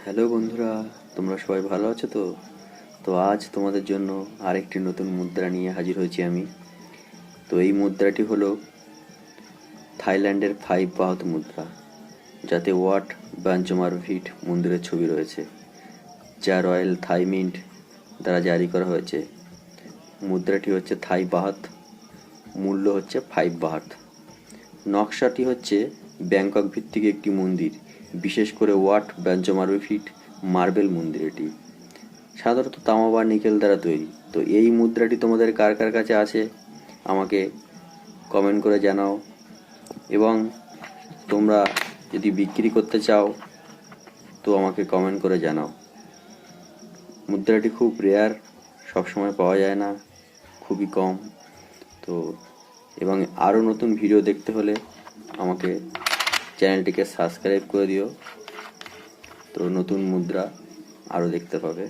Hello বন্ধুরা, তোমরা সবাই ভালো আছো তো? তো আজ তোমাদের জন্য আরেকটি নতুন মুদ্রা নিয়ে হাজির হয়েছি আমি। তো এই মুদ্রাটি হলো থাইল্যান্ডের 5 বাহাত মুদ্রা, যাতে ওয়াট বাঞ্চমারভিট মন্দিরের ছবি রয়েছে, যা রয়্যাল থাই মিন্ট দ্বারা জারি করা হয়েছে। মুদ্রাটি হচ্ছে থাই বাহাত, মূল্য হচ্ছে 5 বাহাত। নকশাটি হচ্ছে ব্যাংকক ভিত্তিক একটি মন্দির, বিশেষ করে ওয়াট বাঞ্চমারভিট মার্বেল মন্দির এটি সাধারণত তামা বা নিকেল দ্বারা তৈরি। তো এই মুদ্রাটি তোমাদের কার কার কাছে আছে আমাকে কমেন্ট করে জানাও, এবং তোমরা যদি বিক্রি করতে চাও তো আমাকে কমেন্ট করে জানাও। মুদ্রাটি খুব রেয়ার, সবসময় পাওয়া যায় না, খুবই কম। তো এবং আরও নতুন ভিডিও দেখতে হলে আমাকে চ্যানেলটিকে সাবস্ক্রাইব করে দিও, তো নতুন মুদ্রা আরও দেখতে পাবে।